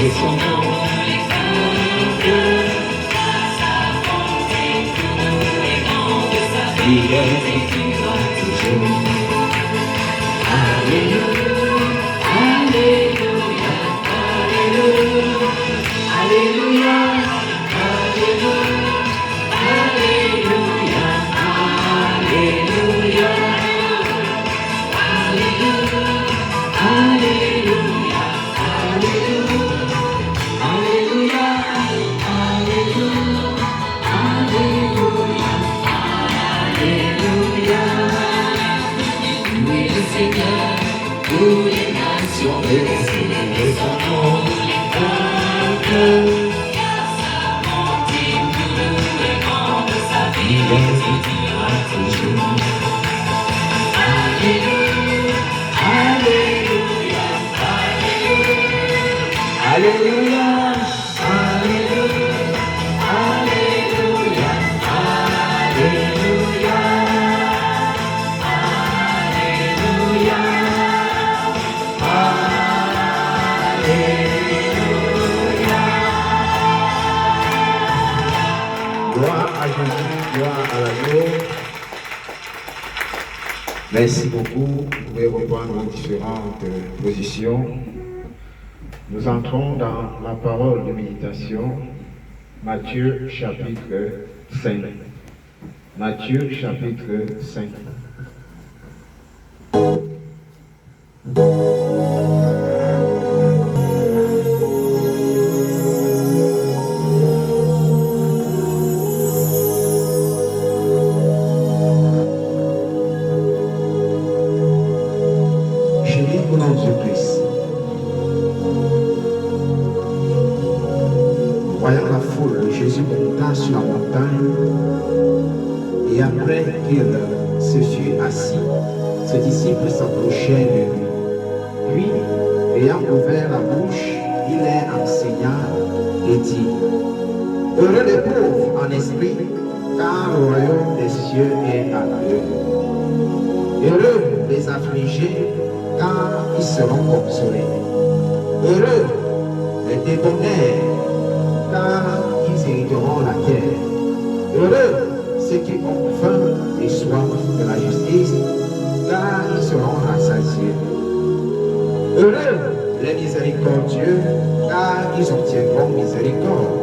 son nom l'exalte, grâce à bonté pour nous les grands de sa fidélité durera toujours. Alléluia, Alléluia, Alléluia, Alléluia, Alléluia, Alléluia, Alléluia, Alléluia, Alléluia, Alléluia, Alléluia. Oui, le Seigneur, tous les nations de son nom, les peuples, car sa bonté pour nous est grande, sa fidélité durera toujours. Alléluia, Alléluia, Alléluia, Alléluia, Alléluia, Alléluia, Alléluia, Alléluia. Gloire à Jésus, gloire à l'agneau. Merci beaucoup. Vous pouvez reprendre vos différentes positions. Nous entrons dans la parole de méditation, Matthieu chapitre 5. Matthieu chapitre 5. Je lis au nom de Jésus-Christ. Voyant la foule, Jésus monta sur la montagne et après qu'il se fut assis, ses disciples s'approchèrent de lui. Puis, ayant ouvert la bouche, il les enseigna et dit: Heureux les pauvres en esprit, car le royaume des cieux est à eux. Heureux les affligés, car ils seront consolés. Heureux les débonnaires, car ils hériteront la terre. Heureux ceux qui ont faim et soif de la justice, car ils seront rassasiés. Heureux les miséricordieux, car ils obtiendront miséricorde.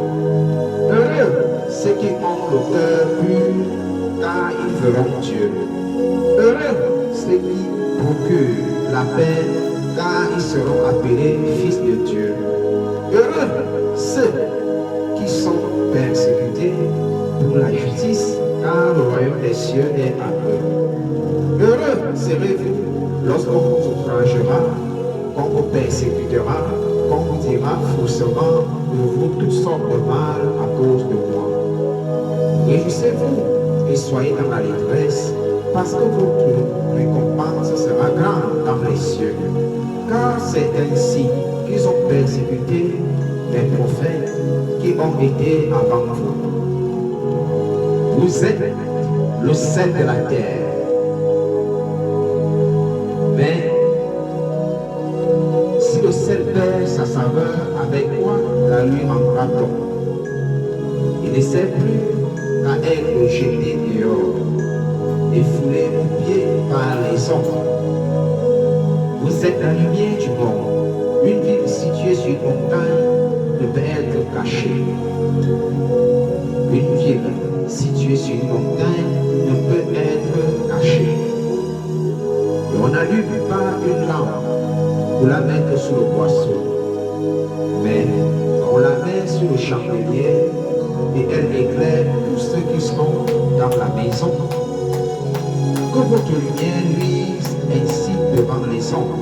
Heureux ceux qui ont le cœur pur, car ils verront Dieu. Heureux ceux qui procurent la paix, car ils seront appelés fils de Dieu. Heureux ceux qui sont persécutés pour la justice, car le royaume des cieux est à eux. Heureux serez-vous lorsqu'on vous outragera, qu'on vous persécutera, qu'on vous dira faussement de vous toutes sortes de mal à cause de moi. Réjouissez-vous et soyez dans la détresse, parce que votre récompense sera grande dans les cieux. Car c'est ainsi qu'ils ont persécuté les prophètes qui ont été avant vous. Vous êtes le sel de la terre. Mais si le sel perd sa saveur, avec quoi la lui manquera-t-on? Il ne sert plus qu'à être jeté dehors et foulé aux pieds par les hommes. Vous êtes la lumière du monde. Une ville située sur une montagne ne peut être cachée. Une ville située sur une montagne ne peut être cachée. Et on n'allume pas une lampe pour la mettre sous le boisseau, mais on la met sur le chandelier et elle éclaire tous ceux qui sont dans la maison. Que votre lumière luise ainsi devant les hommes,